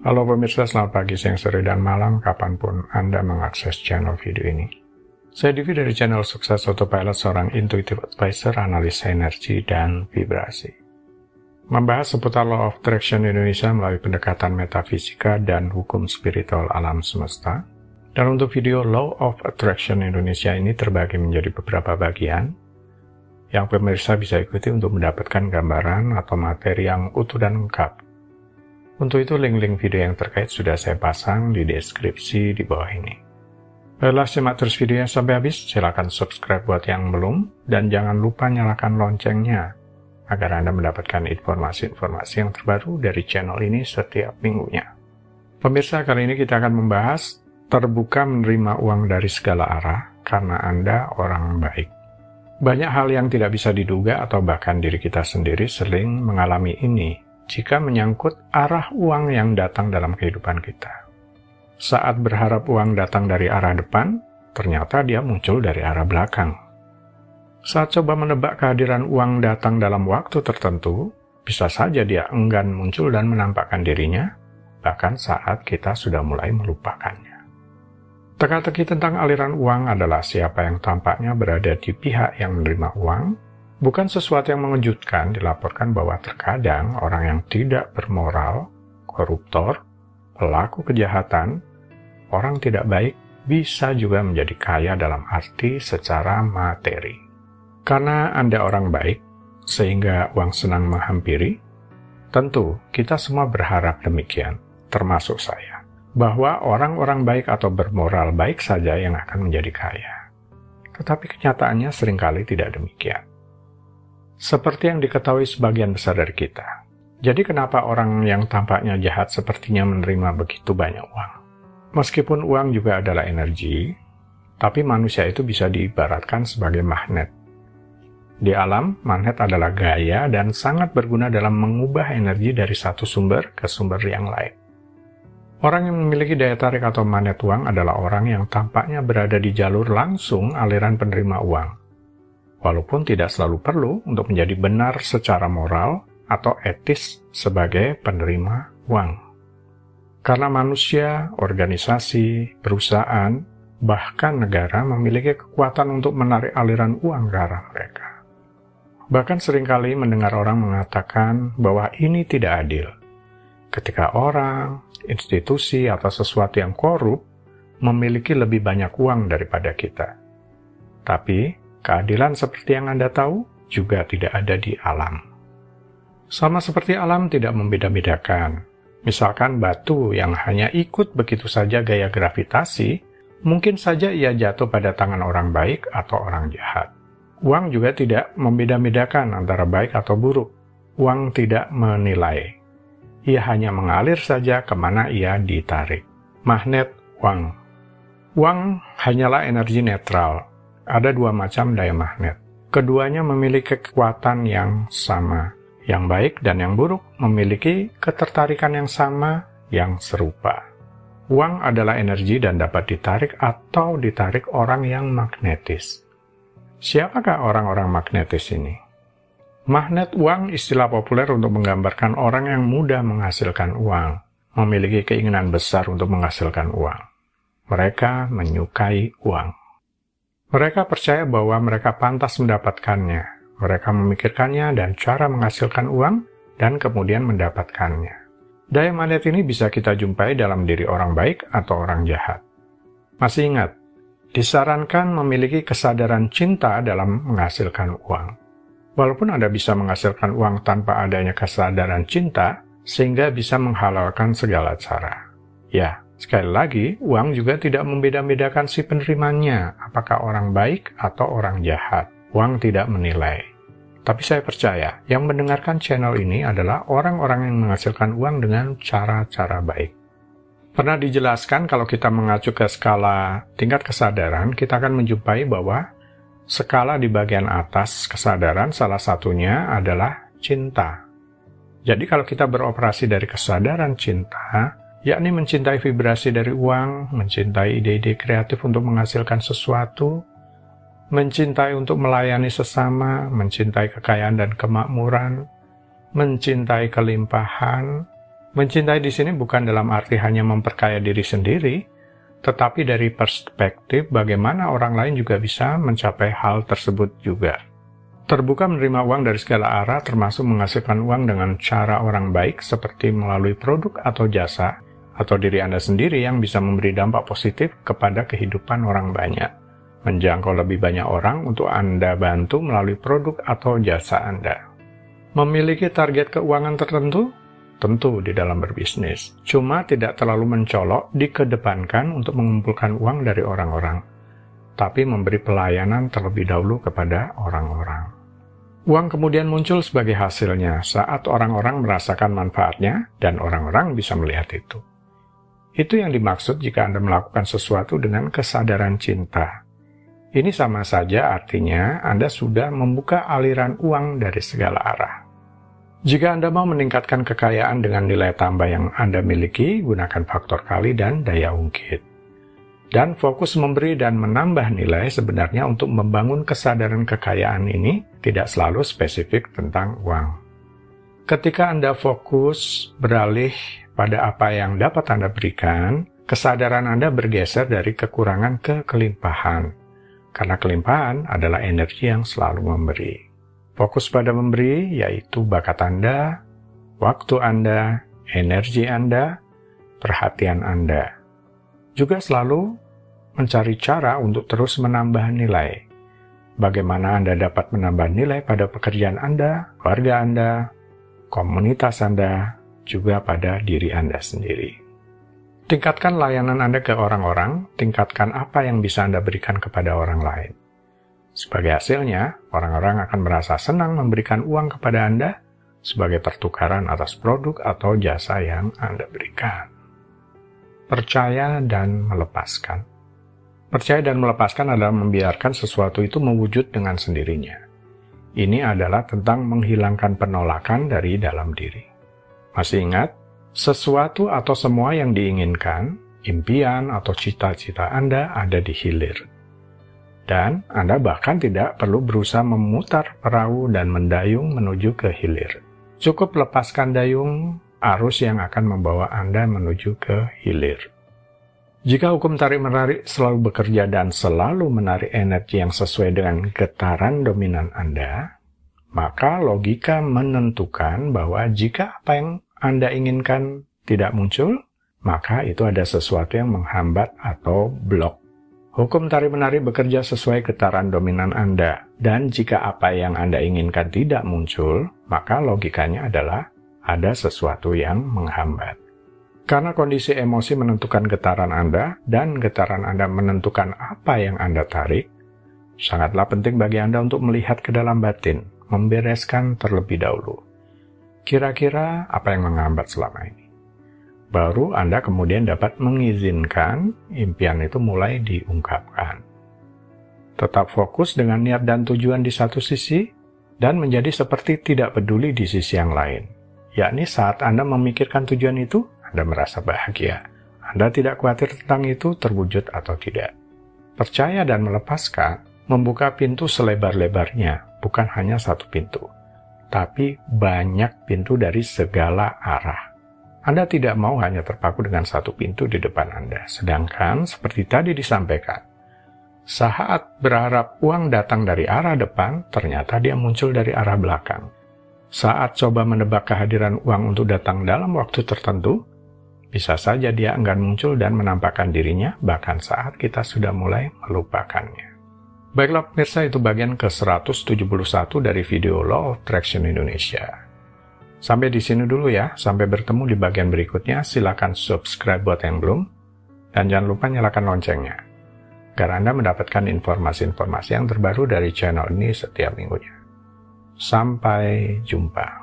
Halo pemirsa, selamat pagi, siang, sore, dan malam, kapanpun Anda mengakses channel video ini. Saya Divi dari channel Sukses Autopilot, seorang intuitive advisor, analis energi, dan vibrasi. Membahas seputar Law of Attraction Indonesia melalui pendekatan metafisika dan hukum spiritual alam semesta. Dan untuk video Law of Attraction Indonesia ini terbagi menjadi beberapa bagian, yang pemirsa bisa ikuti untuk mendapatkan gambaran atau materi yang utuh dan lengkap. Untuk itu, link-link video yang terkait sudah saya pasang di deskripsi di bawah ini. Baiklah, simak terus videonya sampai habis. Silakan subscribe buat yang belum, dan jangan lupa nyalakan loncengnya, agar Anda mendapatkan informasi-informasi yang terbaru dari channel ini setiap minggunya. Pemirsa, kali ini kita akan membahas terbuka menerima uang dari segala arah, karena Anda orang baik. Banyak hal yang tidak bisa diduga atau bahkan diri kita sendiri sering mengalami ini, jika menyangkut arah uang yang datang dalam kehidupan kita. Saat berharap uang datang dari arah depan, ternyata dia muncul dari arah belakang. Saat coba menebak kehadiran uang datang dalam waktu tertentu, bisa saja dia enggan muncul dan menampakkan dirinya, bahkan saat kita sudah mulai melupakannya. Teka-teki tentang aliran uang adalah siapa yang tampaknya berada di pihak yang menerima uang. Bukan sesuatu yang mengejutkan dilaporkan bahwa terkadang orang yang tidak bermoral, koruptor, pelaku kejahatan, orang tidak baik bisa juga menjadi kaya dalam arti secara materi. Karena Anda orang baik, sehingga uang senang menghampiri, tentu kita semua berharap demikian, termasuk saya, bahwa orang-orang baik atau bermoral baik saja yang akan menjadi kaya. Tetapi kenyataannya seringkali tidak demikian. Seperti yang diketahui sebagian besar dari kita. Jadi kenapa orang yang tampaknya jahat sepertinya menerima begitu banyak uang? Meskipun uang juga adalah energi, tapi manusia itu bisa diibaratkan sebagai magnet. Di alam, magnet adalah gaya dan sangat berguna dalam mengubah energi dari satu sumber ke sumber yang lain. Orang yang memiliki daya tarik atau magnet uang adalah orang yang tampaknya berada di jalur langsung aliran penerima uang. Walaupun tidak selalu perlu untuk menjadi benar secara moral atau etis sebagai penerima uang. Karena manusia, organisasi, perusahaan, bahkan negara memiliki kekuatan untuk menarik aliran uang ke arah mereka. Bahkan seringkali mendengar orang mengatakan bahwa ini tidak adil. Ketika orang, institusi, atau sesuatu yang korup memiliki lebih banyak uang daripada kita. Tapi, keadilan seperti yang Anda tahu juga tidak ada di alam. Sama seperti alam tidak membeda-bedakan. Misalkan batu yang hanya ikut begitu saja gaya gravitasi, mungkin saja ia jatuh pada tangan orang baik atau orang jahat. Uang juga tidak membeda-bedakan antara baik atau buruk. Uang tidak menilai. Ia hanya mengalir saja kemana ia ditarik. Magnet uang. Uang hanyalah energi netral. Ada dua macam daya magnet. Keduanya memiliki kekuatan yang sama. Yang baik dan yang buruk memiliki ketertarikan yang sama, yang serupa. Uang adalah energi dan dapat ditarik atau ditarik orang yang magnetis. Siapakah orang-orang magnetis ini? Magnet uang istilah populer untuk menggambarkan orang yang mudah menghasilkan uang, memiliki keinginan besar untuk menghasilkan uang. Mereka menyukai uang. Mereka percaya bahwa mereka pantas mendapatkannya. Mereka memikirkannya dan cara menghasilkan uang dan kemudian mendapatkannya. Daya magnet ini bisa kita jumpai dalam diri orang baik atau orang jahat. Masih ingat, disarankan memiliki kesadaran cinta dalam menghasilkan uang. Walaupun Anda bisa menghasilkan uang tanpa adanya kesadaran cinta, sehingga bisa menghalalkan segala cara. Ya, sekali lagi, uang juga tidak membeda-bedakan si penerimanya, apakah orang baik atau orang jahat. Uang tidak menilai. Tapi saya percaya, yang mendengarkan channel ini adalah orang-orang yang menghasilkan uang dengan cara-cara baik. Pernah dijelaskan kalau kita mengacu ke skala tingkat kesadaran, kita akan menjumpai bahwa skala di bagian atas kesadaran salah satunya adalah cinta. Jadi kalau kita beroperasi dari kesadaran cinta, yakni mencintai vibrasi dari uang, mencintai ide-ide kreatif untuk menghasilkan sesuatu, mencintai untuk melayani sesama, mencintai kekayaan dan kemakmuran, mencintai kelimpahan, Mencintai di sini bukan dalam arti hanya memperkaya diri sendiri, tetapi dari perspektif bagaimana orang lain juga bisa mencapai hal tersebut juga. Terbuka menerima uang dari segala arah termasuk menghasilkan uang dengan cara orang baik seperti melalui produk atau jasa, atau diri Anda sendiri yang bisa memberi dampak positif kepada kehidupan orang banyak. Menjangkau lebih banyak orang untuk Anda bantu melalui produk atau jasa Anda. Memiliki target keuangan tertentu? Tentu di dalam berbisnis. Cuma tidak terlalu mencolok dikedepankan untuk mengumpulkan uang dari orang-orang, tapi memberi pelayanan terlebih dahulu kepada orang-orang. Uang kemudian muncul sebagai hasilnya saat orang-orang merasakan manfaatnya dan orang-orang bisa melihat itu. Itu yang dimaksud jika Anda melakukan sesuatu dengan kesadaran cinta. Ini sama saja artinya Anda sudah membuka aliran uang dari segala arah. Jika Anda mau meningkatkan kekayaan dengan nilai tambah yang Anda miliki, gunakan faktor kali dan daya ungkit. Dan fokus memberi dan menambah nilai sebenarnya untuk membangun kesadaran kekayaan ini tidak selalu spesifik tentang uang. Ketika Anda fokus beralih pada apa yang dapat Anda berikan, kesadaran Anda bergeser dari kekurangan ke kelimpahan. Karena kelimpahan adalah energi yang selalu memberi. Fokus pada memberi, yaitu bakat Anda, waktu Anda, energi Anda, perhatian Anda. Juga selalu mencari cara untuk terus menambah nilai. Bagaimana Anda dapat menambah nilai pada pekerjaan Anda, keluarga Anda, komunitas Anda, juga pada diri Anda sendiri. Tingkatkan layanan Anda ke orang-orang, tingkatkan apa yang bisa Anda berikan kepada orang lain. Sebagai hasilnya, orang-orang akan merasa senang memberikan uang kepada Anda sebagai pertukaran atas produk atau jasa yang Anda berikan. Percaya dan melepaskan. Percaya dan melepaskan adalah membiarkan sesuatu itu mewujud dengan sendirinya. Ini adalah tentang menghilangkan penolakan dari dalam diri. Masih ingat? Sesuatu atau semua yang diinginkan, impian atau cita-cita Anda ada di hilir. Dan Anda bahkan tidak perlu berusaha memutar perahu dan mendayung menuju ke hilir. Cukup lepaskan dayung arus yang akan membawa Anda menuju ke hilir. Jika hukum tarik-menarik selalu bekerja dan selalu menarik energi yang sesuai dengan getaran dominan Anda, maka logika menentukan bahwa jika apa yang Anda inginkan tidak muncul, maka itu ada sesuatu yang menghambat atau blok. Hukum tarik-menarik bekerja sesuai getaran dominan Anda, dan jika apa yang Anda inginkan tidak muncul, maka logikanya adalah ada sesuatu yang menghambat. Karena kondisi emosi menentukan getaran Anda, dan getaran Anda menentukan apa yang Anda tarik, sangatlah penting bagi Anda untuk melihat ke dalam batin, membereskan terlebih dahulu. Kira-kira apa yang menghambat selama ini? Baru Anda kemudian dapat mengizinkan impian itu mulai diungkapkan. Tetap fokus dengan niat dan tujuan di satu sisi, dan menjadi seperti tidak peduli di sisi yang lain. Yakni saat Anda memikirkan tujuan itu, Anda merasa bahagia. Anda tidak khawatir tentang itu terwujud atau tidak. Percaya dan melepaskan, membuka pintu selebar-lebarnya, bukan hanya satu pintu, tapi banyak pintu dari segala arah. Anda tidak mau hanya terpaku dengan satu pintu di depan Anda. Sedangkan, seperti tadi disampaikan, saat berharap uang datang dari arah depan, ternyata dia muncul dari arah belakang. Saat coba menebak kehadiran uang untuk datang dalam waktu tertentu, bisa saja dia enggan muncul dan menampakkan dirinya, bahkan saat kita sudah mulai melupakannya. Baiklah pemirsa, itu bagian ke-171 dari video Law of Attraction Indonesia. Sampai di sini dulu ya, sampai bertemu di bagian berikutnya. Silakan subscribe buat yang belum, dan jangan lupa nyalakan loncengnya, agar Anda mendapatkan informasi-informasi yang terbaru dari channel ini setiap minggunya. Sampai jumpa.